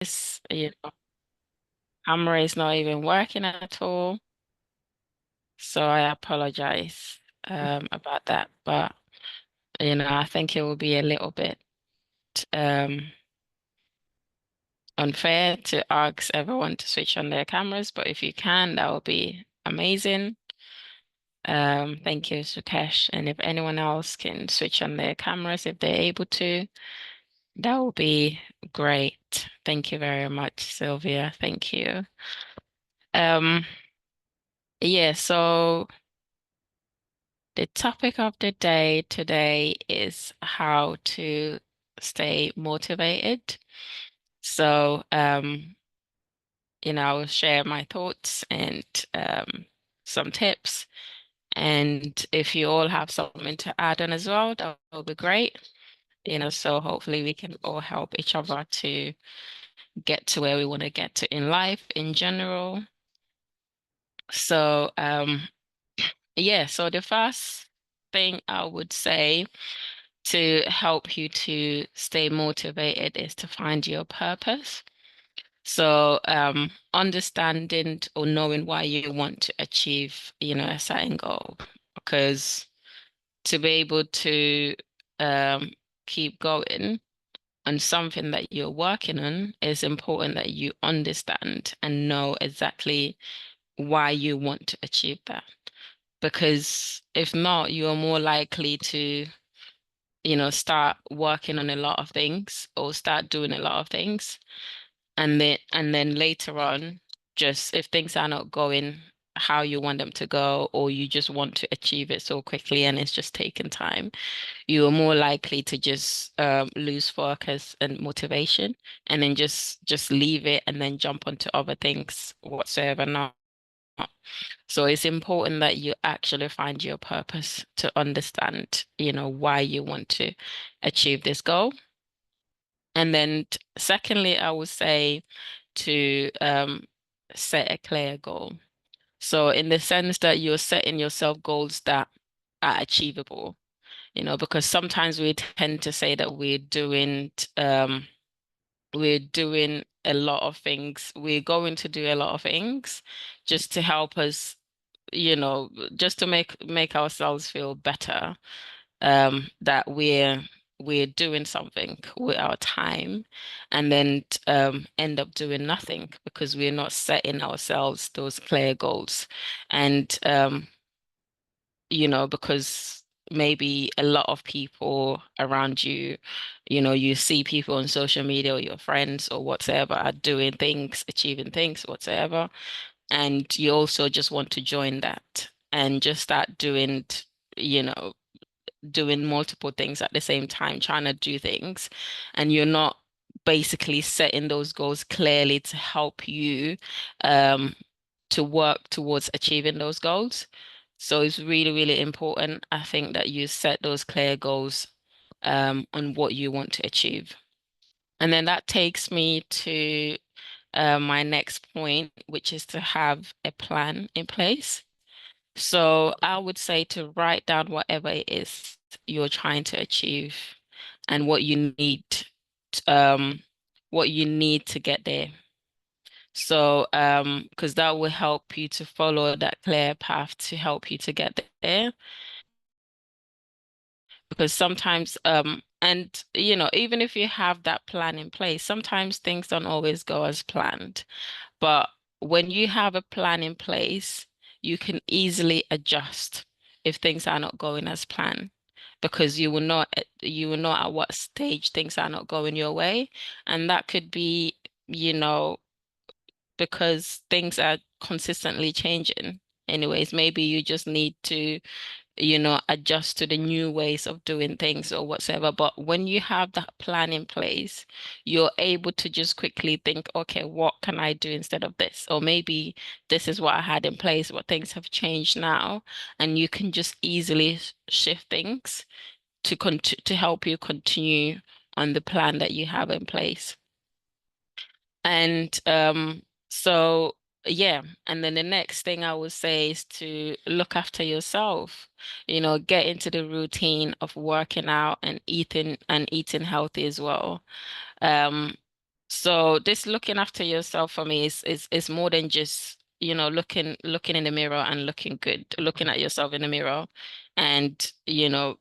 You know, camera is not even working at all. So I apologize about that. But I think it will be a little bit um unfair to ask everyone to switch on their cameras, but if you can, that would be amazing. Thank you, Sukesh. And if anyone else can switch on their cameras if they're able to, that would be great. Thank you very much, Sylvia. Thank you. Um, yeah, so the topic of the day today is how to stay motivated. So, I will share my thoughts and some tips. And if you all have something to add on as well, that will be great. So hopefully we can all help each other to get to where we want to get to in life in general. So, yeah, so the first thing I would say to help you to stay motivated is to find your purpose. So, understanding or knowing why you want to achieve, a certain goal, because to be able to um, keep going on something that you're working on, it's important that you understand and know exactly why you want to achieve that. Because if not, you're more likely to, start working on a lot of things or start doing a lot of things. And then later on, just if things are not going how you want them to go, or you just want to achieve it so quickly and it's just taking time, you are more likely to just lose focus and motivation, and then just leave it and then jump onto other things whatsoever not. So it's important that you actually find your purpose to understand, why you want to achieve this goal. And then secondly, I would say to set a clear goal. So in the sense that you're setting yourself goals that are achievable, because sometimes we tend to say that we're doing a lot of things. We're going to do a lot of things just to help us, just to make ourselves feel better, that we're doing something with our time, and then end up doing nothing because we're not setting ourselves those clear goals. And because maybe a lot of people around you, you see people on social media or your friends or whatever are doing things, achieving things, whatsoever, and you also just want to join that and just start you know, doing multiple things at the same time, trying to do things, and you're not basically setting those goals clearly to help you um to work towards achieving those goals. So it's really, really important, I think, that you set those clear goals on what you want to achieve. And then that takes me to my next point, which is to have a plan in place. So I would say to write down whatever it is you're trying to achieve and um, what you need to get there. So, because that will help you to follow that clear path to help you to get there. Because sometimes, and even if you have that plan in place, sometimes things don't always go as planned. But when you have a plan in place, you can easily adjust if things are not going as planned, because you will know at what stage things are not going your way. And that could be, you know, because things are consistently changing. Anyways, maybe you just need to, adjust to the new ways of doing things or whatsoever. But when you have that plan in place, you're able to just quickly think, okay, what can I do instead of this? Or maybe this is what I had in place, but things have changed now, and you can just easily shift things to help you continue on the plan that you have in place. And so yeah, and then the next thing I would say is to look after yourself. Get into the routine of working out and eating healthy as well. Um, So this looking after yourself for me is more than just, looking in the mirror and looking good, looking at yourself in the mirror and, you know,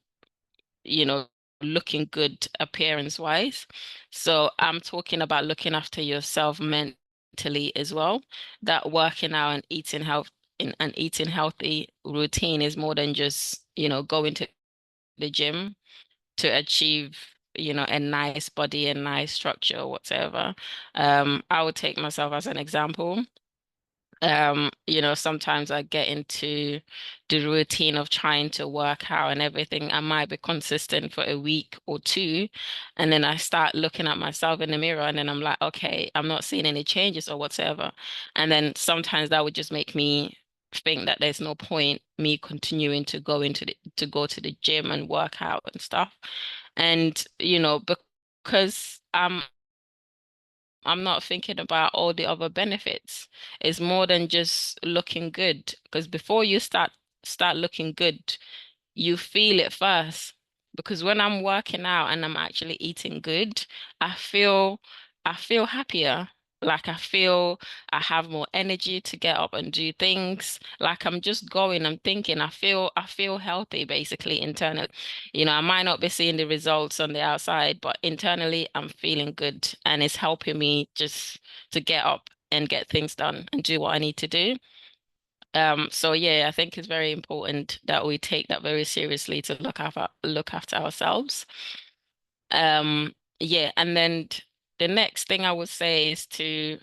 looking good appearance wise. So I'm talking about looking after yourself mentally as well. That working out and eating healthy routine is more than just, going to the gym to achieve, a nice body and nice structure or whatever. I would take myself as an example. Sometimes I get into the routine of trying to work out and everything. I might be consistent for a week or two, and then I start looking at myself in the mirror, and then I'm like, okay, I'm not seeing any changes or whatever. And then sometimes that would just make me think that there's no point me continuing to go to the gym and work out and stuff. And, because I'm not thinking about all the other benefits. It's more than just looking good. Because before you start looking good, you feel it first. Because when I'm working out and I'm actually eating good, I feel I feel happier. Like I feel I have more energy to get up and do things. Like I'm just going, I'm thinking, I feel healthy basically internally. I might not be seeing the results on the outside, but internally I'm feeling good and it's helping me just to get up and get things done and do what I need to do. So yeah, I think it's very important that we take that very seriously to look after ourselves. Yeah, and then the next thing I would say is to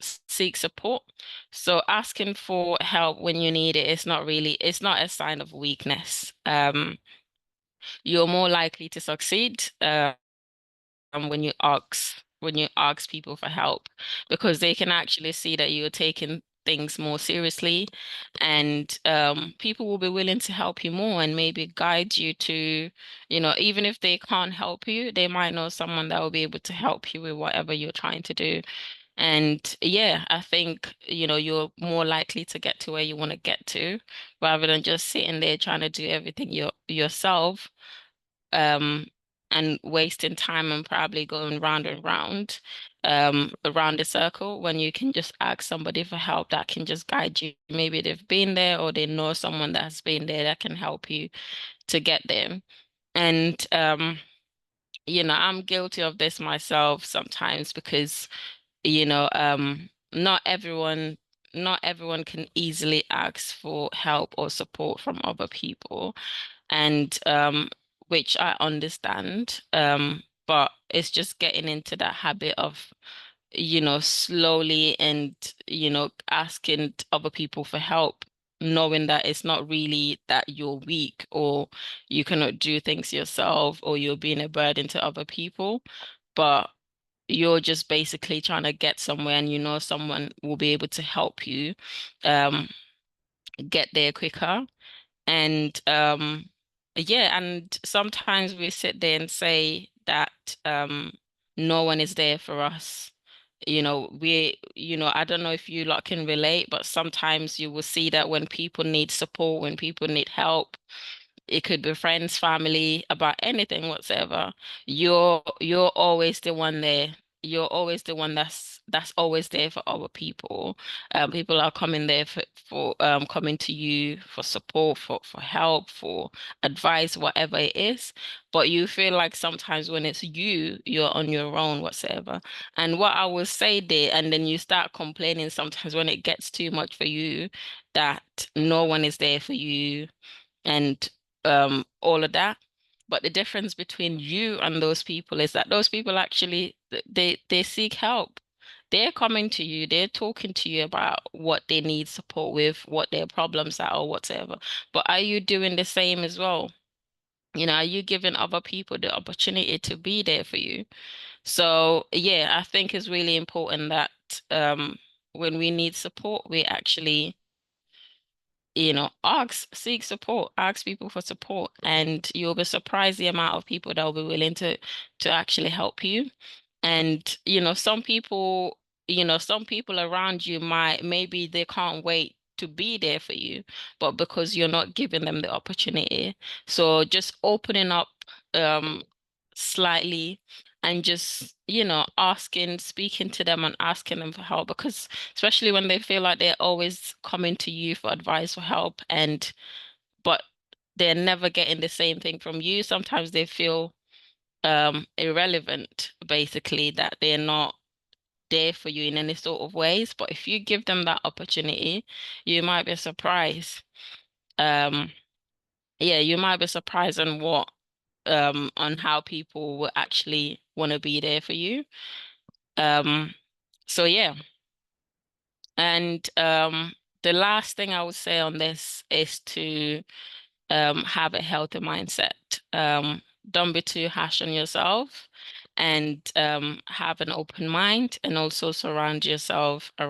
seek support. So asking for help when you need it is it's not a sign of weakness. You're more likely to succeed. When you ask people for help because they can actually see that you're taking things more seriously and people will be willing to help you more and maybe guide you to, even if they can't help you, they might know someone that will be able to help you with whatever you're trying to do. And yeah, I think, you're more likely to get to where you want to get to rather than just sitting there trying to do everything yourself, um, and wasting time and probably going round and round, around the circle when you can just ask somebody for help that can just guide you. Maybe they've been there or they know someone that's been there that can help you to get there. And I'm guilty of this myself sometimes because, not everyone can easily ask for help or support from other people and which I understand, but it's just getting into that habit of, slowly and, asking other people for help, knowing that it's not really that you're weak or you cannot do things yourself or you're being a burden to other people, but you're just basically trying to get somewhere and someone will be able to help you um get there quicker. And yeah, and sometimes we sit there and say that no one is there for us. I don't know if you lot can relate, but sometimes you will see that when people need support, when people need help, it could be friends, family, about anything whatsoever. You're always the one there. You're always the one that's always there for other people. People are coming there for coming to you for support, for help, for advice, whatever it is. But you feel like sometimes when it's you, you're on your own whatsoever. And what I will say there, and then you start complaining sometimes when it gets too much for you, that no one is there for you and all of that. But the difference between you and those people is that those people actually they seek help. They're coming to you, they're talking to you about what they need support with, what their problems are or whatever. But are you doing the same as well? Are you giving other people the opportunity to be there for you? So yeah, I think it's really important that when we need support, we actually seek support, ask people for support, and you'll be surprised the amount of people that will be willing to actually help you. And some people around you maybe they can't wait to be there for you, but because you're not giving them the opportunity. So just opening up um slightly and just, speaking to them and asking them for help, because especially when they feel like they're always coming to you for advice or help, but they're never getting the same thing from you. Sometimes they feel irrelevant, basically, that they're not there for you in any sort of ways. But if you give them that opportunity, you might be surprised. Um, yeah, you might be surprised on how people will actually want to be there for you. Um, so yeah. And the last thing I would say on this is to have a healthy mindset. Don't be too harsh on yourself, and have an open mind, and also surround yourself with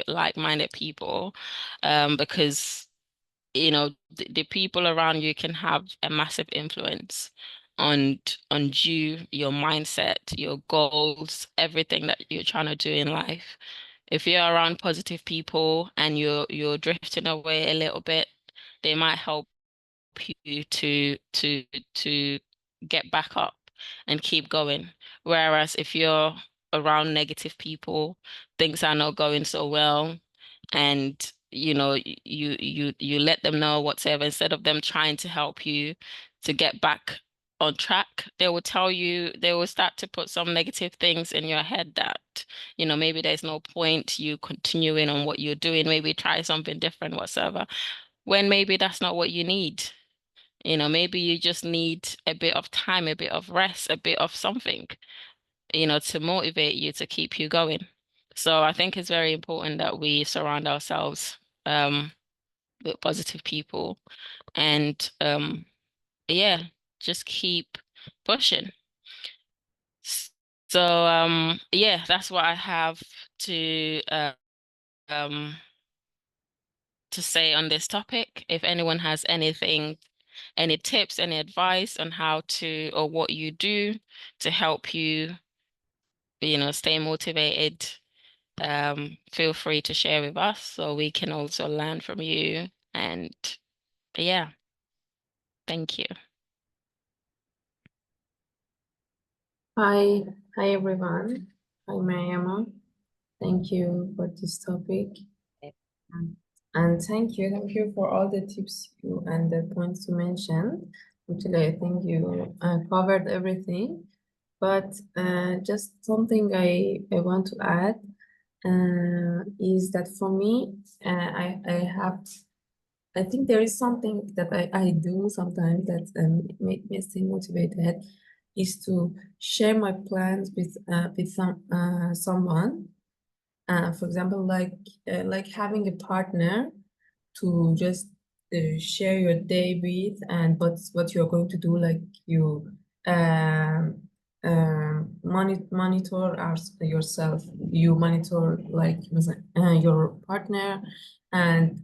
like-minded people, because the people around you can have a massive influence on you, your mindset, your goals, everything that you're trying to do in life. If you're around positive people and you're drifting away a little bit, they might help you to get back up and keep going. Whereas if you're around negative people, things are not going so well, and you let them know whatever, instead of them trying to help you to get back on track, they will start to put some negative things in your head that, maybe there's no point you continuing on what you're doing, maybe try something different whatsoever, when maybe that's not what you need. Maybe you just need a bit of time, a bit of rest, a bit of something, to motivate you, to keep you going. So I think it's very important that we surround ourselves um, with positive people, and yeah, just keep pushing. So yeah, that's what I have to um, to say on this topic. If anyone has anything, any tips, any advice on how to, or what you do to help you, stay motivated, feel free to share with us so we can also learn from you. And yeah, thank you. Hi, hi everyone. Hi Mariama. Thank you for this topic. And thank you for all the tips you and the points you mentioned. Actually, I think you covered everything. But just something I want to add is that for me, I think there is something that I do sometimes that make me stay motivated, is to share my plans with someone. For example, like having a partner to just share your day with, and what you're going to do, like you um, monitor yourself, you monitor like your partner, and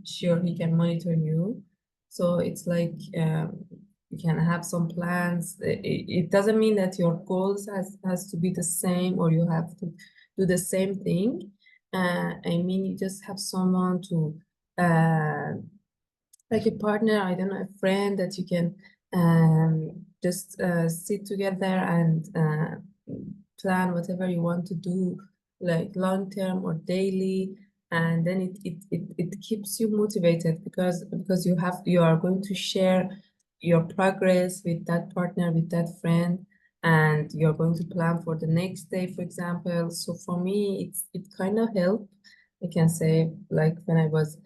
sure he can monitor you. So it's like you can have some plans. It doesn't mean that your goals has to be the same, or you have to do the same thing. I mean, you just have someone to uh, like a partner, I don't know, a friend that you can just sit together and plan whatever you want to do, like long term or daily, and then it keeps you motivated, because you are going to share your progress with that partner, with that friend, and you're going to plan for the next day, for example. So for me, it kind of helped. I can say, like when I was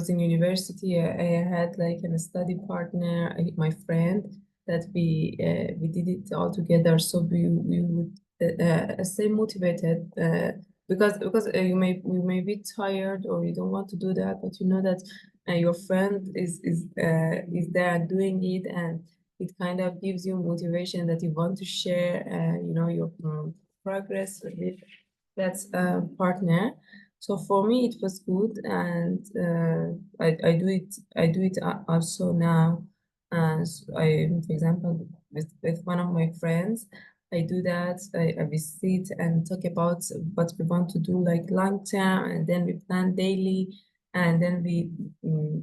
in university, I had like a study partner, my friend, that we did it all together. So we would stay motivated, because you may be tired, or you don't want to do that, but you know that your friend is there and doing it, and it kind of gives you motivation that you want to share, your progress with that partner. So for me, it was good, and I do it also now. For example, with one of my friends, I do that. I we sit and talk about what we want to do, like long term, and then we plan daily, and then we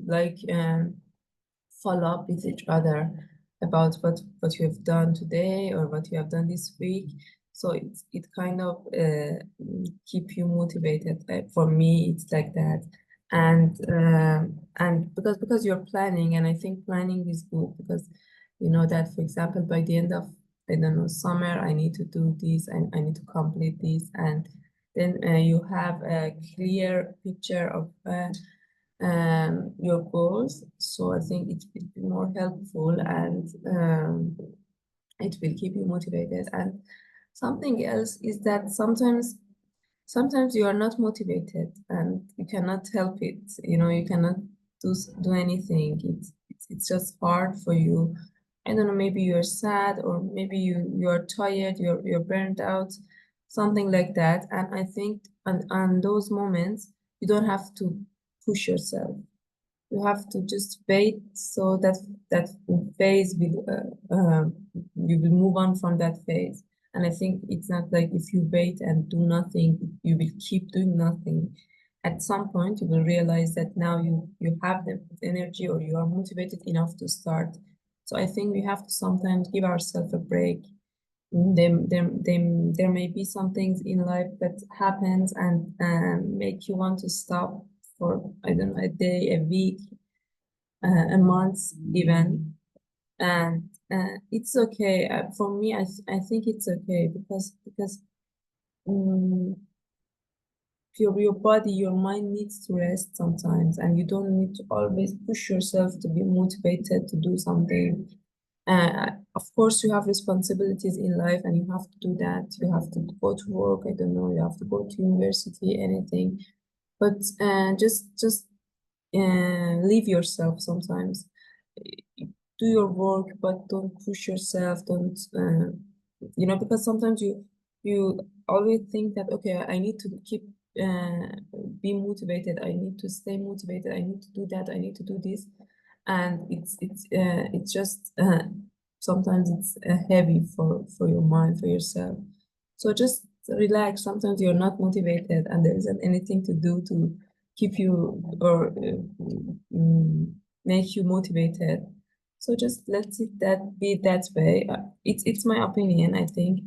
like follow up with each other. about what you have done today or what you have done this week. So it kind of keep you motivated. For me, it's like that. And because you're planning, and I think planning is good because you know that, for example, by the end of, I don't know, summer, I need to do this, and I need to complete this, and then you have a clear picture of your goals. So I think it will be more helpful, and it will keep you motivated. And something else is that sometimes you are not motivated and you cannot help it. You know, you cannot do anything. It's just hard for you. I don't know, maybe you're sad, or maybe you're tired, you're burned out, something like that. And I think on those moments you don't have to push yourself. You have to just wait, so that that phase will you will move on from that phase. And I think it's not like if you wait and do nothing, you will keep doing nothing. At some point you will realize that now you have the energy, or you are motivated enough to start. So I think we have to sometimes give ourselves a break. There may be some things in life that happens and make you want to stop for, I don't know, a day, a week, a month even. And it's okay. For me, I think it's okay, because um, your body, your mind needs to rest sometimes, and you don't need to always push yourself to be motivated to do something. Of course, you have responsibilities in life, and you have to do that. You have to go to work. I don't know. You have to go to university, anything. But just leave yourself sometimes. Do your work, but don't push yourself. Don't because sometimes you always think that, okay, I need to keep uh, be motivated. I need to stay motivated. I need to do that. I need to do this, and it's just sometimes it's heavy for your mind, for yourself. So just relax. Sometimes you're not motivated, and there isn't anything to do to keep you, or make you motivated. So just let it that be that way. It's my opinion, I think,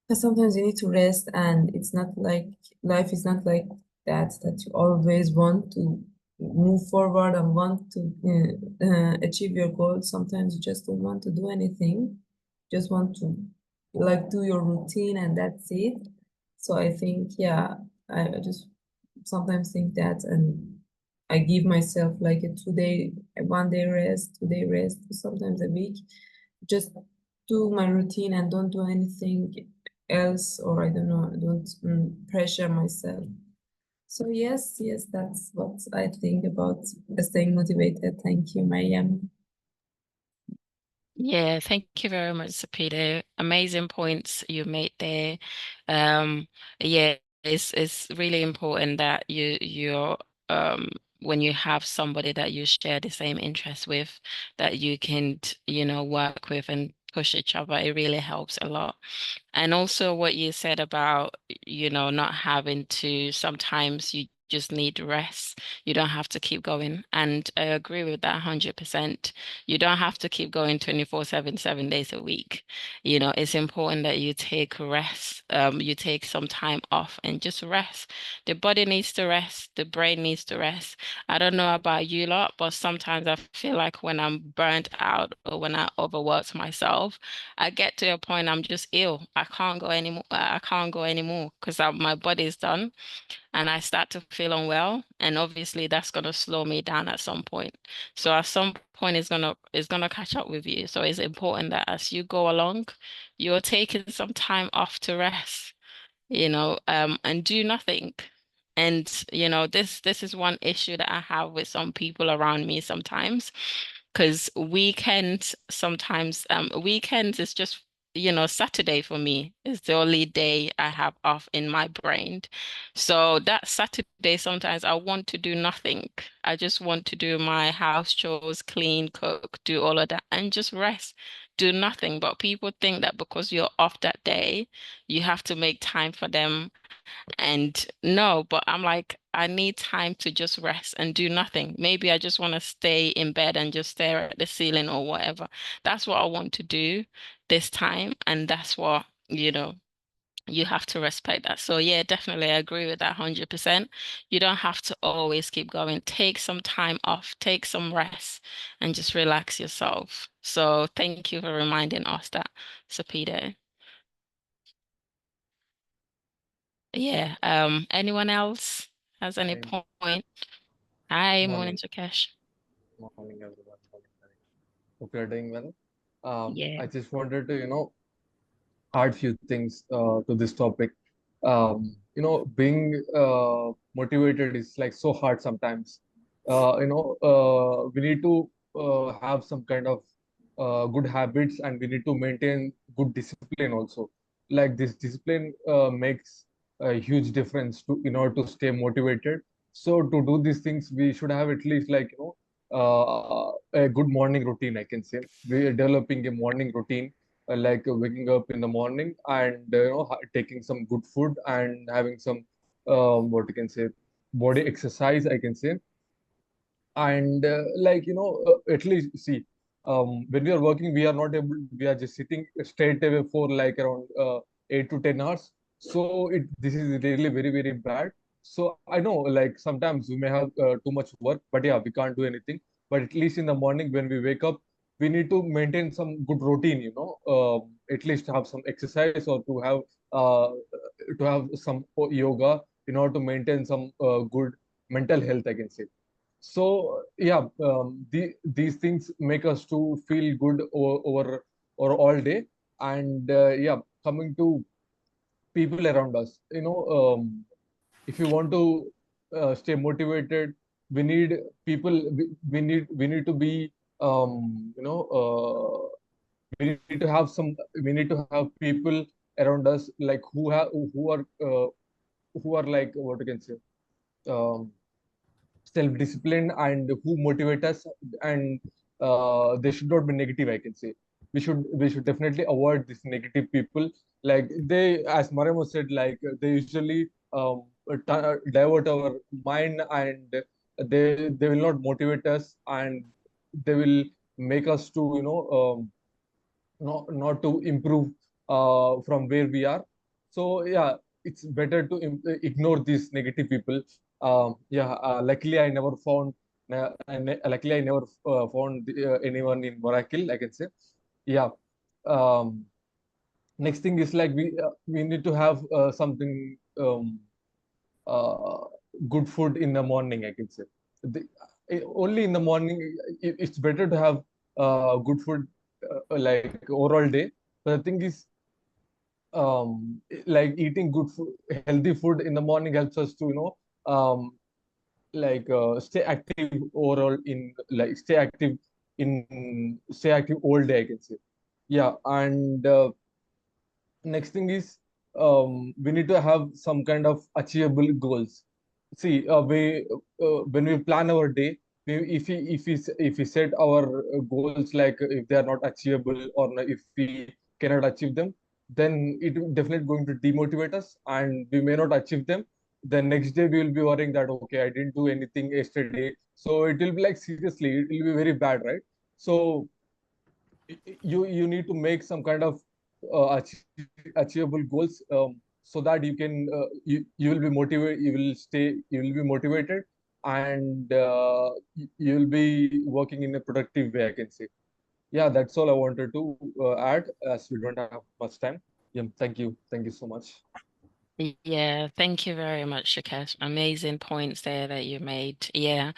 because sometimes you need to rest, and it's not like life is not like that you always want to move forward and want to achieve your goals. Sometimes you just don't want to do anything, just want to like do your routine, and that's it. So I think, yeah, I just sometimes think that, and I give myself like a 2 day, a 1 day rest, 2 day rest, sometimes a week, just do my routine and don't do anything else, or I don't know, don't pressure myself. So yes, that's what I think about staying motivated. Thank you, Mariam. Yeah, thank you very much, Sapito. Amazing points you made there. Um, yeah, it's really important that you're when you have somebody that you share the same interest with, that you can, work with and push each other. It really helps a lot. And also what you said about, not having to, sometimes you just need rest. You don't have to keep going. And I agree with that 100%. You don't have to keep going 24/7, 7 days a week. It's important that you take rest. You take some time off and just rest. The body needs to rest. The brain needs to rest. I don't know about you lot, but sometimes I feel like when I'm burnt out or when I overworked myself, I get to a point I'm just ill. I can't go anymore. I can't go anymore because my body's done, and I start to feel unwell. And obviously, that's gonna slow me down at some point. So at some point, it's gonna catch up with you. So it's important that as you go along, you're taking some time off to rest, and do nothing. And this is one issue that I have with some people around me sometimes, because weekends is just, Saturday for me is the only day I have off in my brain. So that Saturday, sometimes I want to do nothing. I just want to do my house chores, clean, cook, do all of that, and just rest. do nothing. But people think that because you're off that day, you have to make time for them. And no, but I'm like, I need time to just rest and do nothing. Maybe I just want to stay in bed and just stare at the ceiling or whatever. That's what I want to do this time. And that's what, you have to respect that. So yeah, definitely I agree with that 100%. You don't have to always keep going. Take some time off, take some rest, and just relax yourself. So thank you for reminding us that, Sapido. Yeah. Anyone else has any Hi, point? Hi, morning, morning, Sukesh. morning, everyone. Morning. Hope you're doing well. Yeah. I just wanted to, add few things to this topic. Being motivated is like so hard sometimes. We need to have some kind of good habits, and we need to maintain good discipline also. Like this discipline makes a huge difference to in order to stay motivated. So to do these things, we should have at least like a good morning routine. I can say we are developing a morning routine like waking up in the morning and taking some good food and having some what you can say body exercise, I can say. And at least see, when we are working, we are just sitting straight away for like around 8 to 10 hours. So this is really very very bad. So I know like sometimes we may have too much work, but yeah, we can't do anything. But at least in the morning when we wake up, we need to maintain some good routine, at least have some exercise or uh, to have some yoga in order to maintain some good mental health, I can say. So yeah, these things make us to feel good over all day. And yeah, coming to people around us, if you want to stay motivated, we need people. We need to be we need to have some. We need to have people around us like who are like what you can say. Um, Self-discipline and who motivate us, and they should not be negative, I can say. We should definitely avoid these negative people. Like they, as Maremo said, like they usually divert our mind, and they will not motivate us, and they will make us to not to improve from where we are. So yeah, it's better to ignore these negative people. Yeah, luckily I never found luckily I never found anyone in Moracle, I can say. Yeah. um, Next thing is like we need to have something uh, good food in the morning, I can say. Only in the morning, it's better to have good food like overall day. But the thing is, like eating good food, healthy food in the morning helps us to stay active overall in like stay active all day, I can say. Yeah. And next thing is, we need to have some kind of achievable goals. See, when we plan our day, if we set our goals, like if they are not achievable, or if we cannot achieve them, then it will definitely going to demotivate us, and we may not achieve them. The next day we will be worrying that okay, I didn't do anything yesterday, so it will be like seriously, it will be very bad, right? So you need to make some kind of achievable goals, so that you will be motivated, you will be motivated, and you will be working in a productive way, I can say. Yeah, that's all I wanted to add, as we don't have much time. Yeah, thank you so much. Yeah, thank you very much, Shikesh. Amazing points there that you made. Yeah.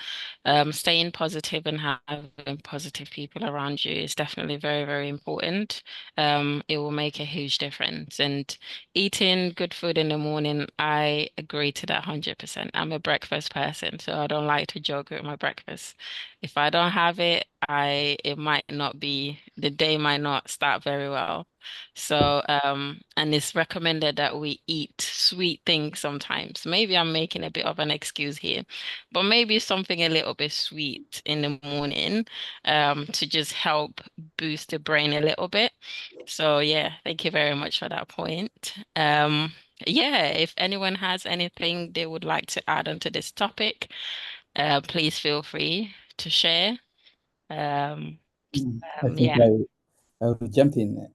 Staying positive and having positive people around you is definitely very, very important. It will make a huge difference. And eating good food in the morning, I agree to that 100%. I'm a breakfast person, so I don't like to joke with my breakfast. If I don't have it, it might not be, the day might not start very well. So, and it's recommended that we eat sweet things sometimes. Maybe I'm making a bit of an excuse here, but maybe something a little bit sweet in the morning, to just help boost the brain a little bit. So yeah, thank you very much for that point. Yeah, if anyone has anything they would like to add onto this topic, please feel free to share. Um, I think yeah. I will jump in.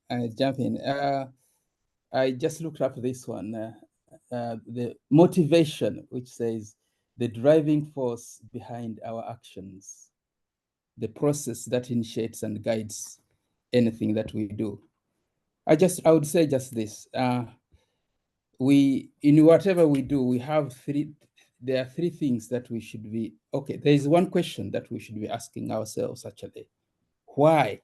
I just looked up this one, the motivation, which says the driving force behind our actions, the process that initiates and guides anything that we do. I would say just this. In whatever we do, we have there are three things that we should be, okay, there is one question that we should be asking ourselves actually. Why?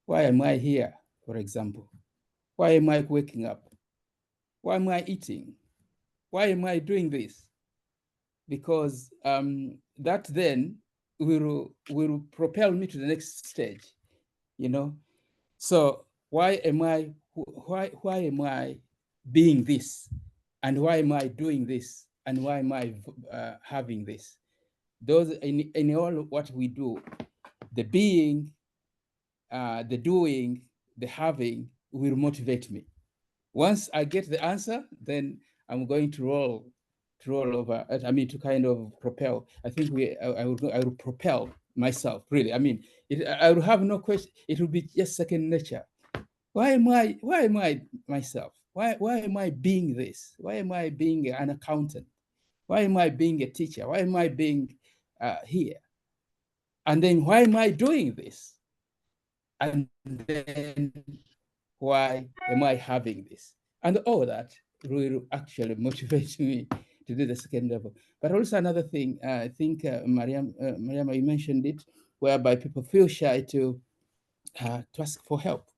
Why am I here, for example? Why am I waking up? Why am I eating? Why am I doing this? Because that then will propel me to the next stage, you know? So why am I being this? And why am I doing this? And why am I having this? Those in all what we do, the being, the doing, the having will motivate me. Once I get the answer, then I'm going to roll over. I mean, to kind of propel. I think I will propel myself. Really, I mean, I will have no question. It will be just second nature. Why am I myself? Why am I being this? Why am I being an accountant? Why am I being a teacher? Why am I being here? And then why am I doing this? And then why am I having this? And all that will actually motivate me to do the second level. But also another thing, I think Mariam, you mentioned it, whereby people feel shy to ask for help.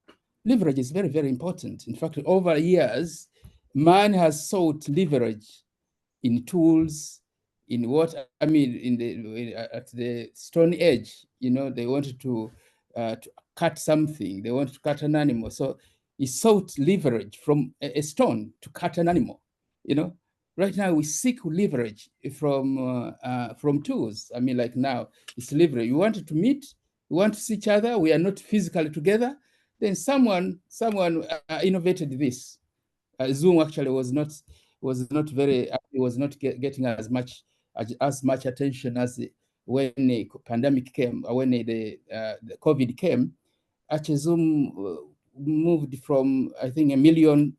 Leverage is very, very important. In fact, over years, man has sought leverage in tools, in what I mean, at the Stone Age, they wanted to cut something, they wanted to cut an animal, so he sought leverage from a stone to cut an animal. Right now we seek leverage from tools. I mean, like now it's leverage. We wanted to meet, we want to see each other. We are not physically together. Then someone innovated this. Zoom actually was not getting as much attention as when the pandemic came, when the COVID came. Actually, Zoom moved from, I think, $1 million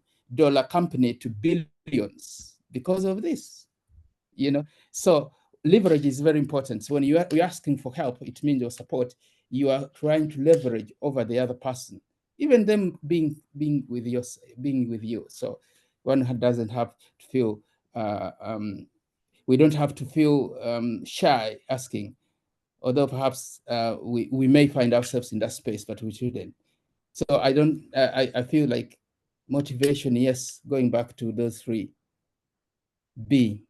company to billions because of this. So leverage is very important. So when you're asking for help, it means your support. You are trying to leverage over the other person, even them being with you. So one doesn't have to feel we don't have to feel shy asking, although perhaps we may find ourselves in that space, but we shouldn't. So I feel like motivation, yes, going back to those three: being,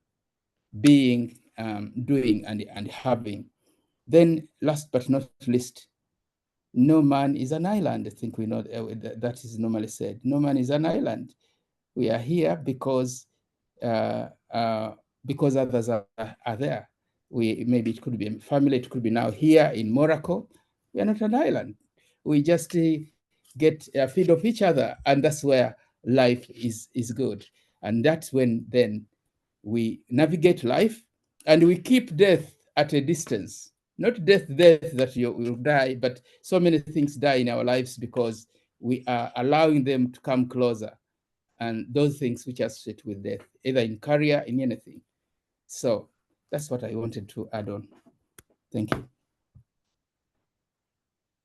doing, and having. Then last but not least, no man is an island. I think we know that is normally said. No man is an island. We are here because others are there. Maybe it could be a family, it could be now here in Moracle. We are not an island. We just get a feed of each other, and that's where life is good. And that's when then we navigate life, and we keep death at a distance. Not death that you will die, but so many things die in our lives because we are allowing them to come closer. And those things which are associated with death, either in career, in anything. So that's what I wanted to add on. Thank you.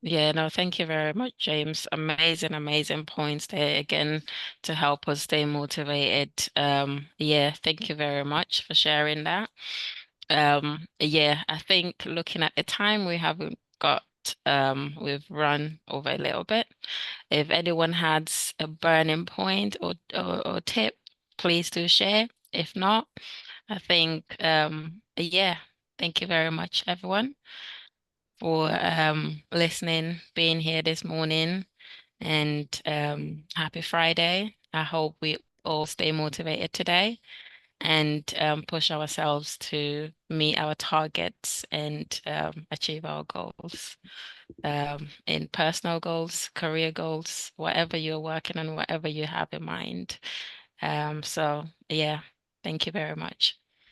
Yeah, no, thank you very much, James. Amazing, amazing points there again to help us stay motivated. Yeah, thank you very much for sharing that. Yeah, I think looking at the time we haven't got, we've run over a little bit. If anyone has a burning point or tip, please do share. If not, I think yeah, thank you very much, everyone, for for listening, being here this morning, and happy Friday. I hope we all stay motivated today and push ourselves to meet our targets and achieve our goals, in personal goals, career goals, whatever you're working on, whatever you have in mind. So yeah, thank you very much.